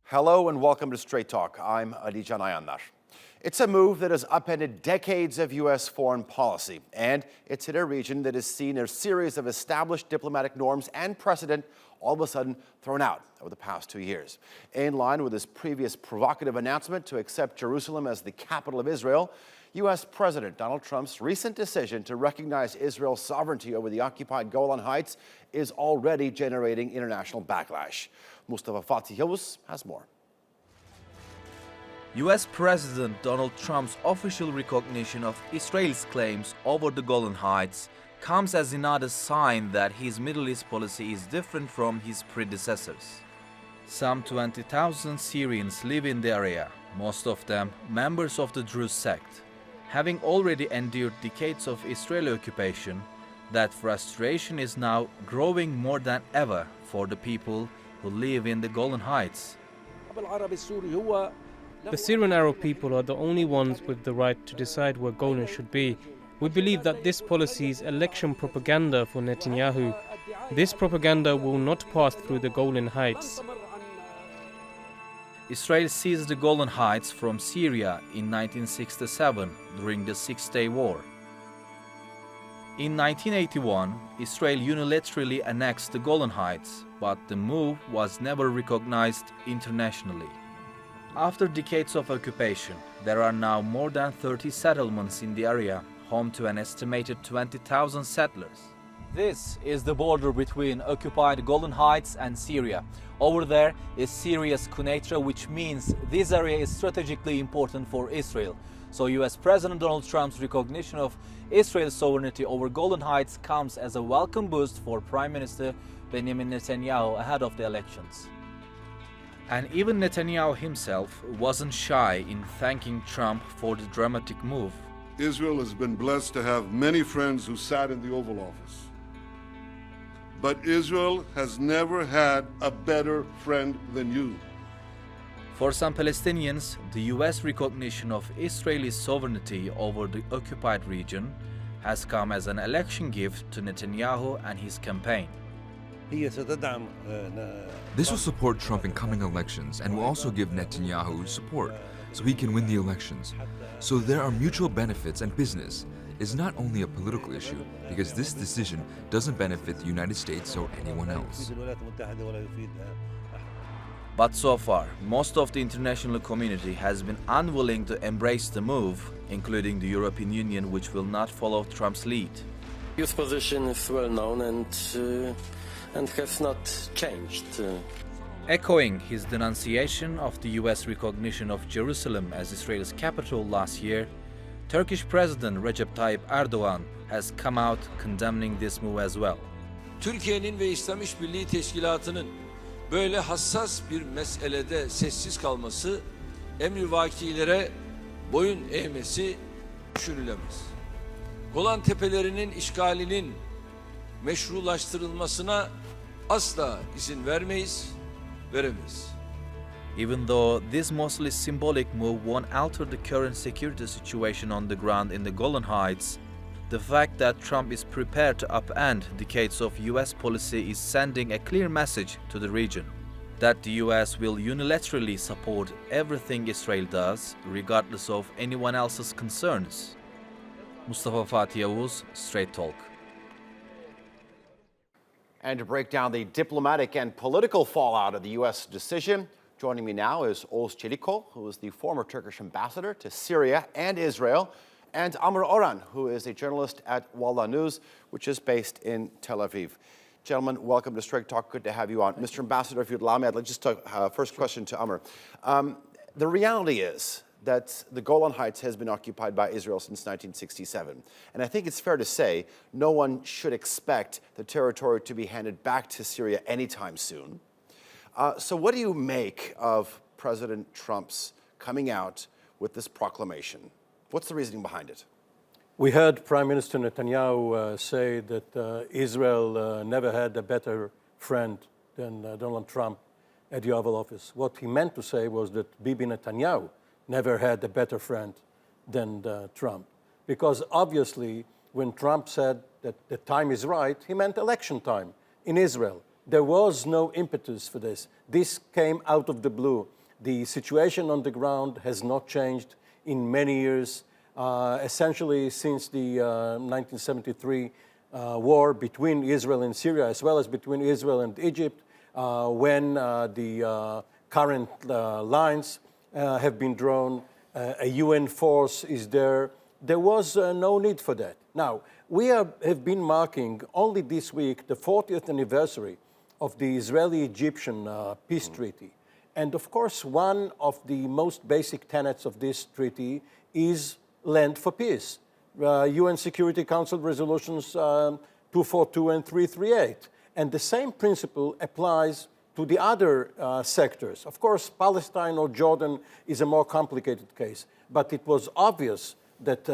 Hello and welcome to Straight Talk. I'm Alican Ayandar. It's a move that has upended decades of U.S. foreign policy, and it's in a region that has seen a series of established diplomatic norms and precedent all of a sudden thrown out over the past 2 years. In line with his previous provocative announcement to accept Jerusalem as the capital of Israel, U.S. President Donald Trump's recent decision to recognize Israel's sovereignty over the occupied Golan Heights is already generating international backlash. Mustafa Fatih has more. U.S. President Donald Trump's official recognition of Israel's claims over the Golan Heights comes as another sign that his Middle East policy is different from his predecessors. Some 20,000 Syrians live in the area, most of them members of the Druze sect. Having already endured decades of Israeli occupation, that frustration is now growing more than ever for the people who live in the Golan Heights. The Syrian Arab people are the only ones with the right to decide where Golan should be. We believe that this policy is election propaganda for Netanyahu. This propaganda will not pass through the Golan Heights. Israel seized the Golan Heights from Syria in 1967 during the Six-Day War. In 1981, Israel unilaterally annexed the Golan Heights, but the move was never recognized internationally. After decades of occupation, there are now more than 30 settlements in the area, home to an estimated 20,000 settlers. This is the border between occupied Golan Heights and Syria. Over there is Syria's Quneitra, which means this area is strategically important for Israel. So US President Donald Trump's recognition of Israel's sovereignty over Golan Heights comes as a welcome boost for Prime Minister Benjamin Netanyahu ahead of the elections. And even Netanyahu himself wasn't shy in thanking Trump for the dramatic move. Israel has been blessed to have many friends who sat in the Oval Office. But Israel has never had a better friend than you. For some Palestinians, the US recognition of Israeli sovereignty over the occupied region has come as an election gift to Netanyahu and his campaign. This will support Trump in coming elections and will also give Netanyahu support so he can win the elections. So there are mutual benefits, and business is not only a political issue because this decision doesn't benefit the United States or anyone else. But so far, most of the international community has been unwilling to embrace the move, including the European Union, which will not follow Trump's lead. His position is well known and has not changed. Echoing his denunciation of the US recognition of Jerusalem as Israel's capital last year, Turkish President Recep Tayyip Erdogan has come out condemning this move as well. Türkiye'nin ve İslam İşbirliği Teşkilatı'nın böyle hassas bir meselede sessiz kalması, emrivakilere boyun eğmesi düşünülemez. Golan Tepelerinin işgalinin meşrulaştırılmasına asla izin veremeyiz. Even though this mostly symbolic move won't alter the current security situation on the ground in the Golan Heights, the fact that Trump is prepared to upend decades of US policy is sending a clear message to the region that the US will unilaterally support everything Israel does, regardless of anyone else's concerns. Mustafa Fatih, Straight Talk. And to break down the diplomatic and political fallout of the U.S. decision, joining me now is Oğuz Çelikol, who is the former Turkish ambassador to Syria and Israel, and Amr Orhan, who is a journalist at Walla News, which is based in Tel Aviv. Gentlemen, welcome to Straight Talk. Good to have you on. Mr. Ambassador, if you'd allow me, I'd like just to first question to Amr. The reality is that the Golan Heights has been occupied by Israel since 1967. And I think it's fair to say no one should expect the territory to be handed back to Syria anytime soon. So what do you make of President Trump's coming out with this proclamation? What's the reasoning behind it? We heard Prime Minister Netanyahu say that Israel never had a better friend than Donald Trump at the Oval Office. What he meant to say was that Bibi Netanyahu never had a better friend than Trump. Because obviously, when Trump said that the time is right, he meant election time in Israel. There was no impetus for this. This came out of the blue. The situation on the ground has not changed in many years, essentially since the 1973 war between Israel and Syria, as well as between Israel and Egypt, when the current lines have been drawn, a UN force is there. There was no need for that. Now, we have been marking only this week the 40th anniversary of the Israeli-Egyptian peace treaty. And of course, one of the most basic tenets of this treaty is land for peace. UN Security Council resolutions 242 and 338. And the same principle applies to the other sectors. Of course, Palestine or Jordan is a more complicated case, but it was obvious that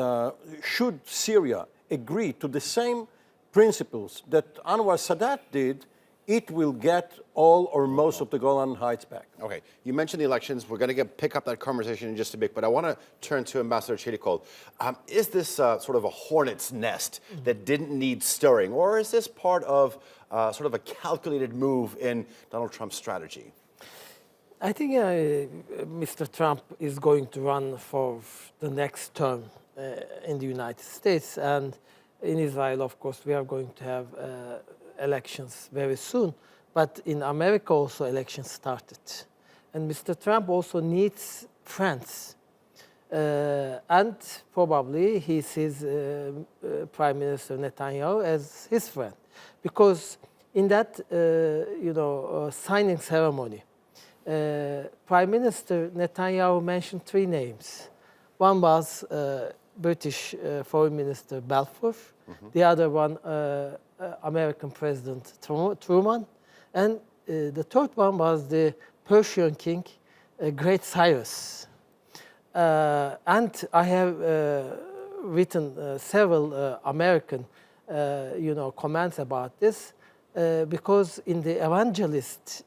should Syria agree to the same principles that Anwar Sadat did, it will get all or most of the Golan Heights back. Okay, you mentioned the elections. We're going to pick up that conversation in just a bit, but I want to turn to Ambassador Chelikol. Is this sort of a hornet's nest that didn't need stirring, or is this part of sort of a calculated move in Donald Trump's strategy? I think Mr. Trump is going to run for the next term in the United States, and in Israel, of course, we are going to have elections very soon. But in America also elections started. And Mr. Trump also needs friends. And probably he sees Prime Minister Netanyahu as his friend. Because in that signing ceremony, Prime Minister Netanyahu mentioned three names. One was British Foreign Minister Balfour, the other one American President Truman, and the third one was the Persian king, Great Cyrus. And I have written several American, comments about this, because in the evangelist,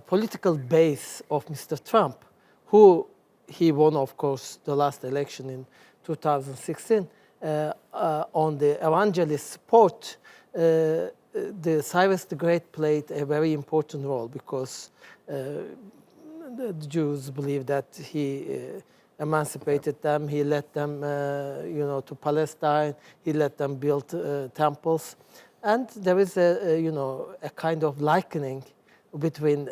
political base of Mr. Trump, who he won, of course, the last election in 2016, on the evangelist support, the Cyrus the Great played a very important role because the Jews believe that he emancipated them, he led them, to Palestine, he let them build temples, and there is a kind of likening between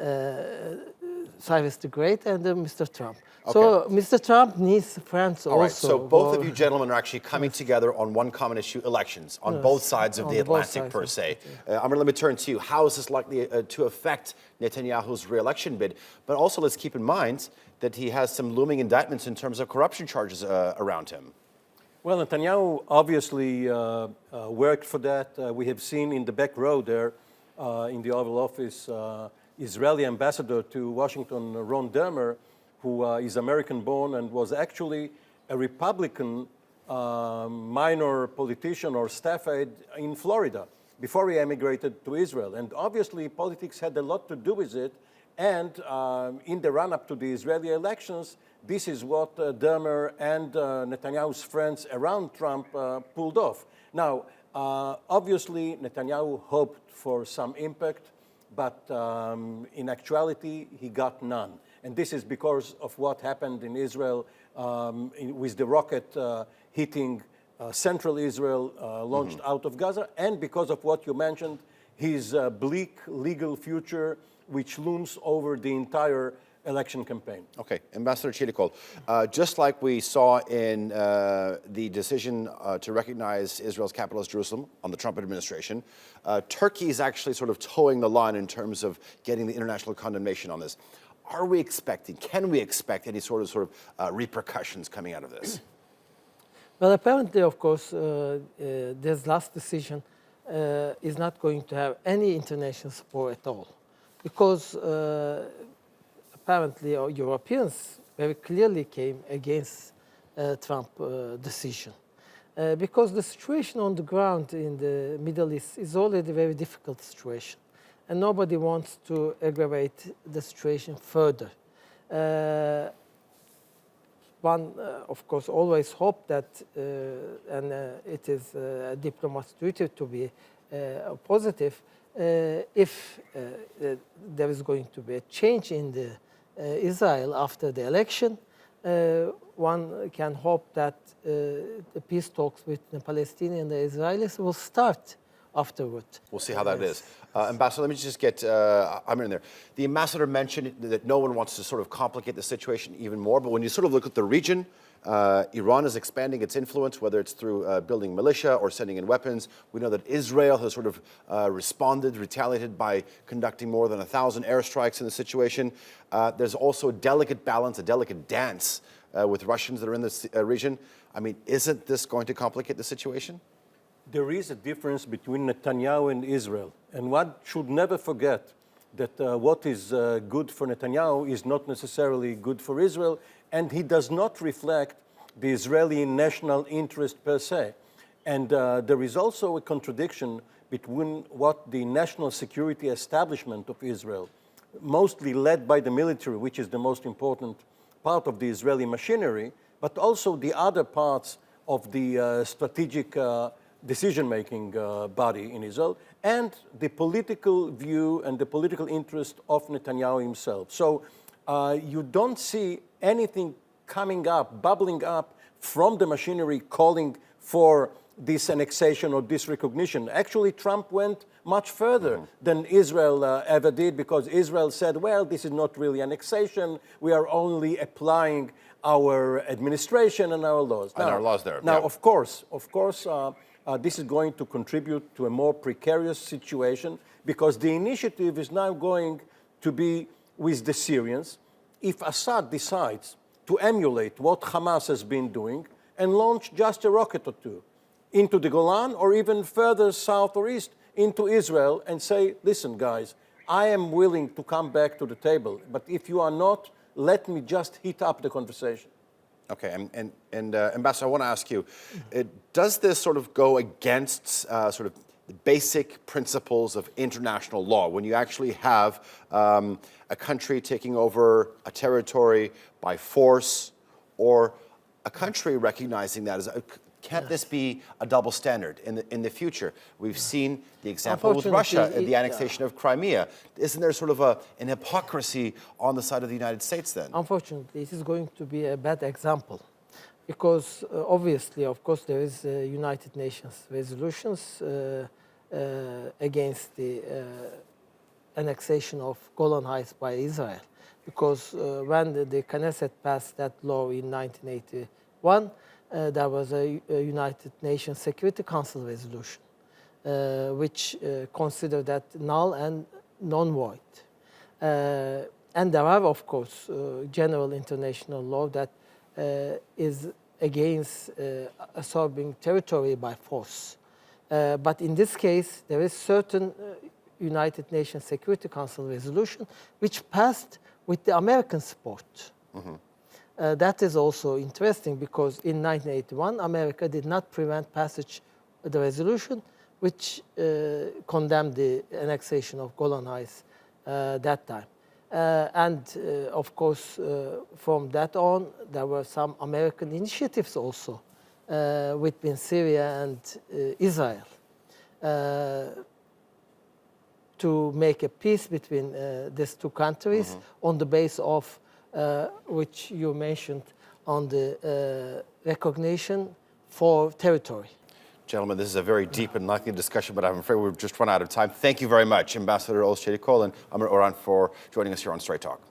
Cyrus the Great and Mr. Trump. Okay. So Mr. Trump needs friends also. All right, so both of you gentlemen are actually coming together on one common issue, elections, on both sides of the Atlantic, per se. Amr, let me turn to you. How is this likely to affect Netanyahu's re-election bid? But also let's keep in mind that he has some looming indictments in terms of corruption charges around him. Well, Netanyahu obviously worked for that. We have seen in the back row there in the Oval Office Israeli ambassador to Washington, Ron Dermer, who is American-born and was actually a Republican minor politician or staff aide in Florida before he emigrated to Israel. And obviously, politics had a lot to do with it. And in the run-up to the Israeli elections, this is what Dermer and Netanyahu's friends around Trump pulled off. Now, obviously, Netanyahu hoped for some impact, but in actuality, he got none. And this is because of what happened in Israel with the rocket hitting central Israel launched out of Gaza, and because of what you mentioned, his bleak legal future, which looms over the entire election campaign. Okay, Ambassador Chelikol, just like we saw in the decision to recognize Israel's capital as Jerusalem on the Trump administration, Turkey is actually sort of towing the line in terms of getting the international condemnation on this. Are we expecting, can we expect any sort of repercussions coming out of this? Well, apparently, of course, this last decision is not going to have any international support at all. Because apparently Europeans very clearly came against Trump's decision. Because the situation on the ground in the Middle East is already a very difficult situation. And nobody wants to aggravate the situation further. One, of course, always hope that, and it is a diplomat's duty to be positive, if there is going to be a change in the Israel after the election, one can hope that the peace talks between the Palestinians and the Israelis will start afterward. We'll see how that is. Ambassador, let me just get Amir in there. The ambassador mentioned that no one wants to sort of complicate the situation even more, but when you sort of look at the region, Iran is expanding its influence, whether it's through building militia or sending in weapons. We know that Israel has sort of retaliated by conducting more than 1,000 airstrikes in the situation. There's also a delicate balance, a delicate dance with Russians that are in this region. I mean, isn't this going to complicate the situation? There is a difference between Netanyahu and Israel. And one should never forget that what is good for Netanyahu is not necessarily good for Israel, and he does not reflect the Israeli national interest per se. And there is also a contradiction between what the national security establishment of Israel, mostly led by the military, which is the most important part of the Israeli machinery, but also the other parts of the strategic decision-making body in Israel, and the political view and the political interest of Netanyahu himself. So you don't see anything coming up, bubbling up from the machinery calling for this annexation or this recognition. Actually, Trump went much further than Israel ever did, because Israel said, well, this is not really annexation. We are only applying our administration and our laws. And our laws there. Now, yeah. of course, this is going to contribute to a more precarious situation, because the initiative is now going to be with the Syrians. If Assad decides to emulate what Hamas has been doing and launch just a rocket or two into the Golan, or even further south or east into Israel, and say, listen, guys, I am willing to come back to the table, but if you are not, let me just heat up the conversation. Okay, and Ambassador, I want to ask you, does this sort of go against sort of the basic principles of international law when you actually have a country taking over a territory by force, or a country recognizing that as can't this be a double standard in the future? We've seen the example with Russia and the annexation of Crimea. Isn't there sort of an hypocrisy on the side of the United States then? Unfortunately, this is going to be a bad example, because obviously, of course, there is United Nations resolutions against the annexation of Golan Heights by Israel, because when the Knesset passed that law in 1981, there was a United Nations Security Council resolution which considered that null and non-void. And there are, of course, general international law that is against absorbing territory by force. But in this case, there is certain United Nations Security Council resolution which passed with the American support. Mm-hmm. That is also interesting, because in 1981, America did not prevent passage of the resolution which condemned the annexation of Golan Heights that time. Of course, from that on, there were some American initiatives also between Syria and Israel to make a peace between these two countries on the basis of which you mentioned, on the recognition for territory. Gentlemen, this is a very deep and lengthy discussion, but I'm afraid we've just run out of time. Thank you very much, Ambassador Oğuz Çelikol and Amir Orhan, for joining us here on Straight Talk.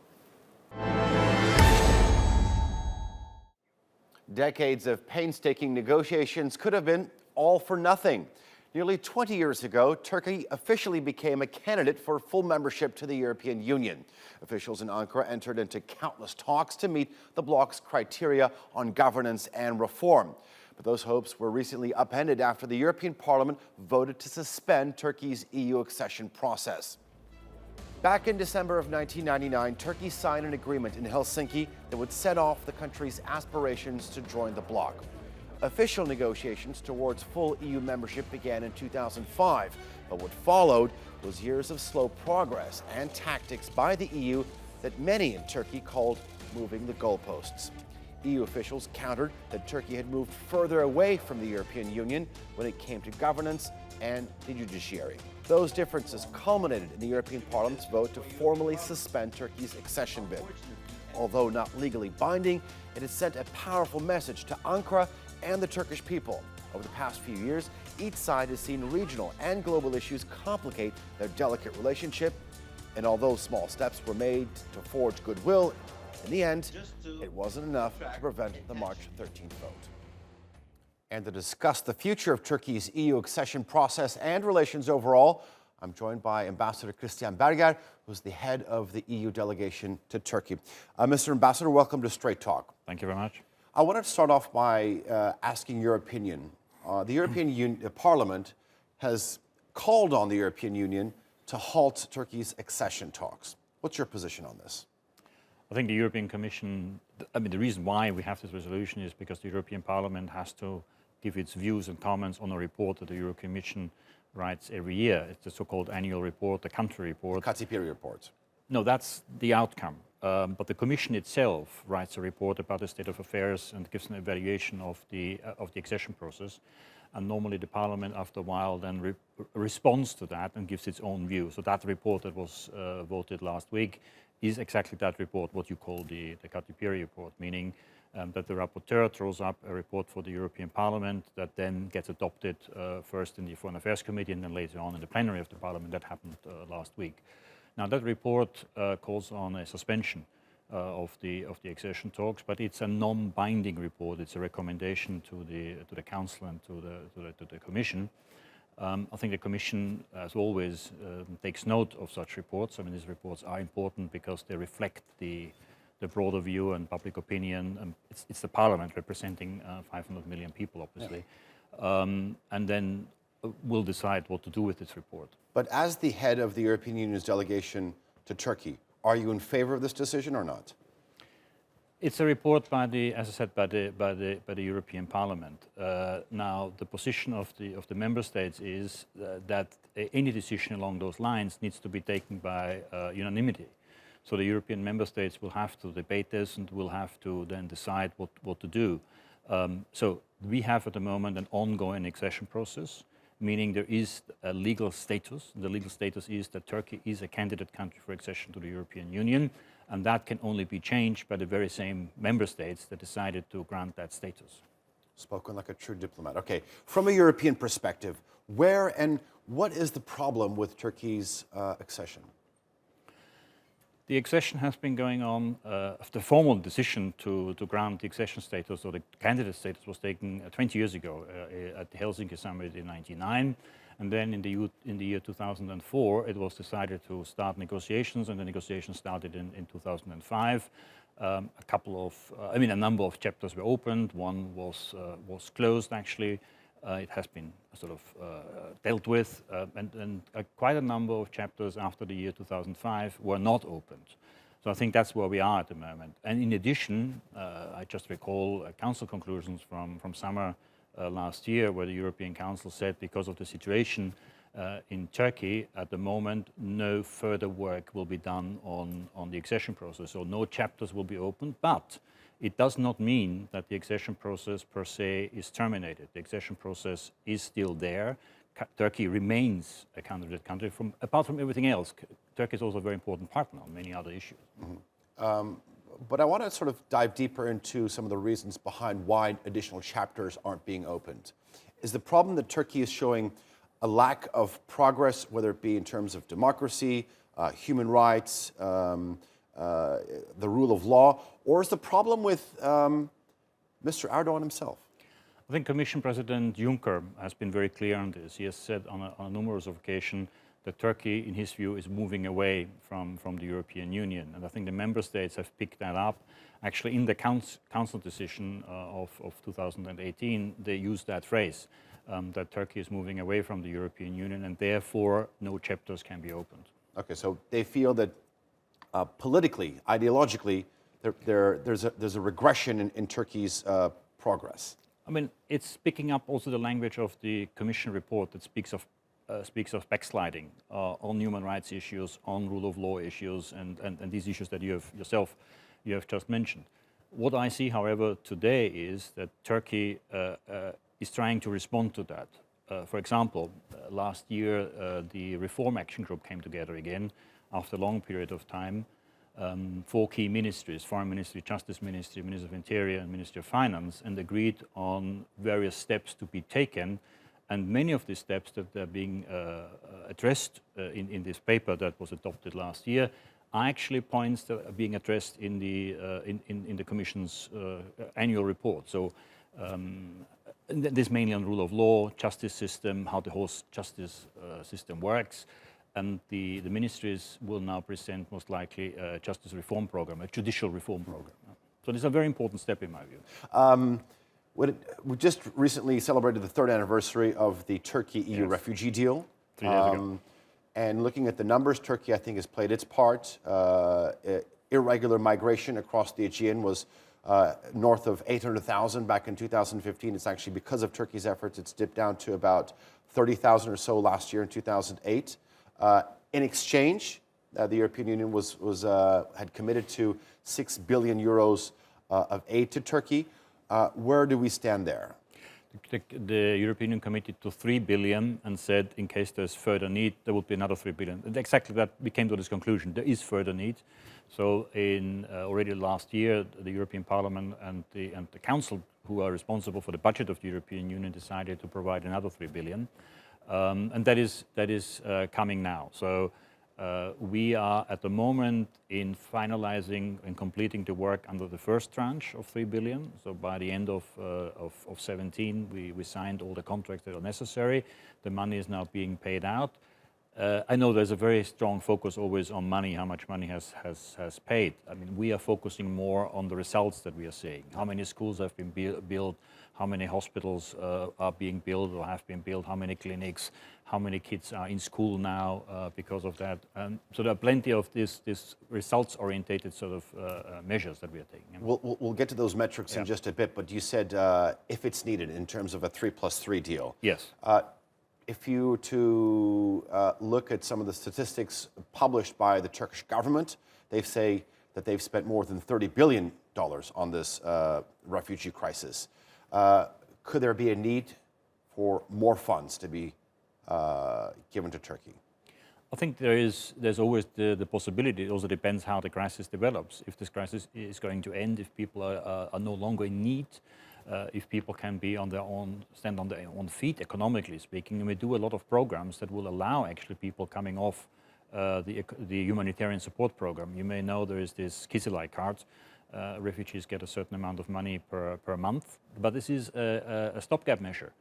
Decades of painstaking negotiations could have been all for nothing. Nearly 20 years ago, Turkey officially became a candidate for full membership to the European Union. Officials in Ankara entered into countless talks to meet the bloc's criteria on governance and reform. But those hopes were recently upended after the European Parliament voted to suspend Turkey's EU accession process. Back in December of 1999, Turkey signed an agreement in Helsinki that would set off the country's aspirations to join the bloc. Official negotiations towards full EU membership began in 2005, but what followed was years of slow progress and tactics by the EU that many in Turkey called moving the goalposts. EU officials countered that Turkey had moved further away from the European Union when it came to governance and the judiciary. Those differences culminated in the European Parliament's vote to formally suspend Turkey's accession bid. Although not legally binding, it has sent a powerful message to Ankara and the Turkish people. Over the past few years, each side has seen regional and global issues complicate their delicate relationship. And although small steps were made to forge goodwill, in the end, it wasn't enough to prevent the March 13th vote. And to discuss the future of Turkey's EU accession process and relations overall, I'm joined by Ambassador Christian Berger, who's the head of the EU delegation to Turkey. Mr. Ambassador, welcome to Straight Talk. Thank you very much. I want to start off by asking your opinion. The European Parliament has called on the European Union to halt Turkey's accession talks. What's your position on this? I think the European Commission, the reason why we have this resolution is because the European Parliament has to give its views and comments on a report that the European Commission writes every year. It's the so-called annual report, the country report. The Katipiri report. No, that's the outcome. But the Commission itself writes a report about the state of affairs and gives an evaluation of the accession process. And normally the Parliament, after a while, then responds to that and gives its own view. So that report that was voted last week is exactly that report, what you call the Katipiri report, meaning that the rapporteur throws up a report for the European Parliament that then gets adopted first in the Foreign Affairs Committee and then later on in the plenary of the Parliament. That happened last week. Now that report calls on a suspension of the accession talks, but it's a non-binding report. It's a recommendation to the Council and to the Commission. I think the Commission, as always, takes note of such reports. These reports are important because they reflect the broader view and public opinion. It's the Parliament representing 500 million people, obviously, and then we'll decide what to do with this report. But as the head of the European Union's delegation to Turkey, are you in favor of this decision or not? It's a report as I said, by the European Parliament. Now, the position of the member states is that any decision along those lines needs to be taken by unanimity. So the European member states will have to debate this and will have to then decide what to do. So we have at the moment an ongoing accession process, meaning there is a legal status. The legal status is that Turkey is a candidate country for accession to the European Union, and that can only be changed by the very same member states that decided to grant that status. Spoken like a true diplomat. Okay, from a European perspective, where and what is the problem with Turkey's accession? The accession has been going on. The formal decision to grant the accession status or the candidate status was taken 20 years ago at the Helsinki summit in '99, and then in the year 2004 it was decided to start negotiations, and the negotiations started in 2005. A number of chapters were opened. One was closed actually. It has been sort of dealt with, and quite a number of chapters after the year 2005 were not opened. So I think that's where we are at the moment. And in addition, I just recall Council conclusions from summer last year, where the European Council said because of the situation in Turkey at the moment, no further work will be done on the accession process. So no chapters will be opened, but it does not mean that the accession process per se is terminated. The accession process is still there. Turkey remains a candidate country. Apart from everything else, Turkey is also a very important partner on many other issues. Mm-hmm. But I want to sort of dive deeper into some of the reasons behind why additional chapters aren't being opened. Is the problem that Turkey is showing a lack of progress, whether it be in terms of democracy, human rights, the rule of law, or is the problem with Mr. Erdogan himself? I think Commission President Juncker has been very clear on this. He has said on numerous occasions that Turkey, in his view, is moving away from the European Union. And I think the member states have picked that up. Actually, in the Council decision of 2018, they used that phrase, that Turkey is moving away from the European Union, and therefore no chapters can be opened. Okay, so they feel that politically, ideologically, there's a regression in Turkey's progress. It's picking up also the language of the Commission report that speaks of backsliding on human rights issues, on rule of law issues, and these issues that you have just mentioned. What I see, however, today is that Turkey is trying to respond to that. For example, last year the Reform Action Group came together again after a long period of time. 4 key ministries, Foreign Ministry, Justice Ministry, Ministry of Interior and Ministry of Finance, and agreed on various steps to be taken. And many of these steps that are being addressed in this paper that was adopted last year are actually points that are being addressed in the Commission's annual report. So this mainly on rule of law, justice system, how the whole justice system works. And the ministries will now present most likely a justice reform program, a judicial reform program. So this is a very important step in my view. We just recently celebrated the 3rd anniversary of the Turkey-EU refugee deal. 3 days ago. And looking at the numbers, Turkey, I think, has played its part. Irregular migration across the Aegean was north of 800,000 back in 2015. It's actually, because of Turkey's efforts, it's dipped down to about 30,000 or so last year in 2008. In exchange, the European Union had committed to 6 billion euros of aid to Turkey. Where do we stand there? The European Union committed to 3 billion and said in case there's further need, there will be another 3 billion. And exactly that, we came to this conclusion. There is further need. So already last year, the European Parliament and the Council, who are responsible for the budget of the European Union, decided to provide another 3 billion. And that is coming now. So we are at the moment in finalizing and completing the work under the first tranche of 3 billion. So by the end of 17, we signed all the contracts that are necessary. The money is now being paid out. I know there's a very strong focus always on money, how much money has paid. I mean, we are focusing more on the results that we are seeing. How many schools have been built, how many hospitals are being built or have been built, how many clinics, how many kids are in school now because of that. So there are plenty of these results-orientated sort of measures that we are taking. We'll get to those metrics in just a bit, but you said if it's needed in terms of a 3+3 deal. Yes. If you were to look at some of the statistics published by the Turkish government, they say that they've spent more than $30 billion on this refugee crisis. Could there be a need for more funds to be given to Turkey? I think there's always the possibility. It also depends how the crisis develops. If this crisis is going to end, if people are no longer in need, if people can be stand on their own feet, economically speaking, and we do a lot of programs that will allow actually people coming off the humanitarian support program. You may know there is this Kizilay card. Refugees get a certain amount of money per month, but this is a stopgap measure,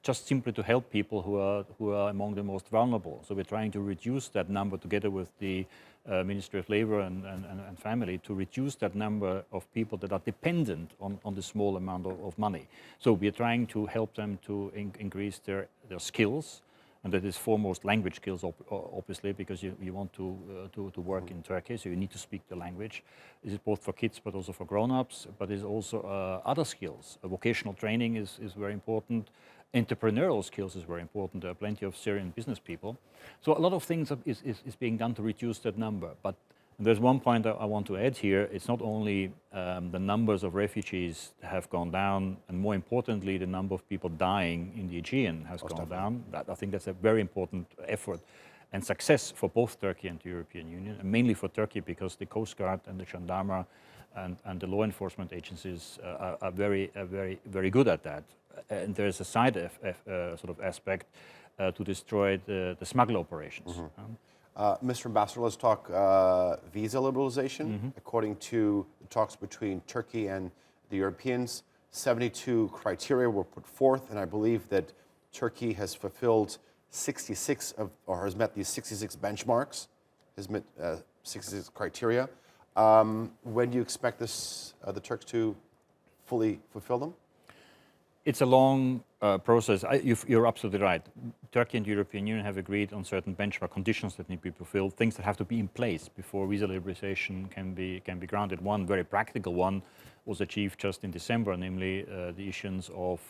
just simply to help people who are among the most vulnerable. So we're trying to reduce that number together with the Ministry of Labour and Family to reduce that number of people that are dependent on the small amount of money. So we're trying to help them to increase their skills, and that is foremost language skills, obviously, because you want to work in Turkey, so you need to speak the language. This is both for kids but also for grown-ups, but there's also other skills. Vocational training is very important. Entrepreneurial skills is very important. There are plenty of Syrian business people. So a lot of things is being done to reduce that number. But there's one point that I want to add here. It's not only the numbers of refugees have gone down, and more importantly, the number of people dying in the Aegean has gone down. I think that's a very important effort and success for both Turkey and the European Union, and mainly for Turkey because the Coast Guard and the Gendarme and the law enforcement agencies are very good at that. And there's a side sort of aspect to destroy the smuggler operations. Mr. Ambassador, let's talk visa liberalization. According to the talks between Turkey and the Europeans, 72 criteria were put forth, and I believe that Turkey has fulfilled 66 or has met these 66 benchmarks, has met 66 criteria. When do you expect the Turks to fully fulfill them? It's a long process. You're absolutely right. Turkey and the European Union have agreed on certain benchmark conditions that need to be fulfilled, things that have to be in place before visa liberalization can be granted. One very practical one was achieved just in December, namely the issuance of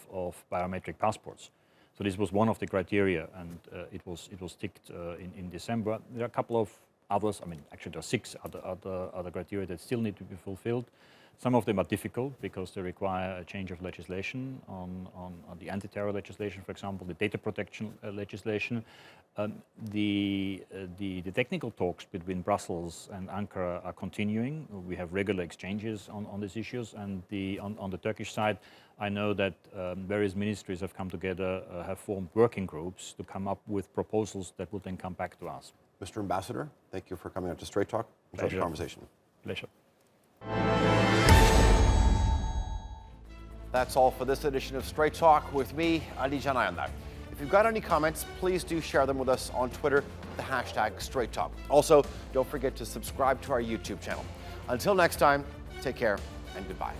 biometric passports. So this was one of the criteria, and it was ticked in December. There are a couple of others. I mean, actually there are 6 other criteria that still need to be fulfilled. Some of them are difficult because they require a change of legislation on the anti-terror legislation, for example, the data protection legislation. The technical talks between Brussels and Ankara are continuing. We have regular exchanges on these issues, and on the Turkish side, I know that various ministries have come together, have formed working groups to come up with proposals that will then come back to us. Mr. Ambassador, thank you for coming out to Straight Talk. Enjoy the conversation. Pleasure. That's all for this edition of Straight Talk with me, Ali Janayandar. If you've got any comments, please do share them with us on Twitter with the hashtag Straight Talk. Also, don't forget to subscribe to our YouTube channel. Until next time, take care and goodbye.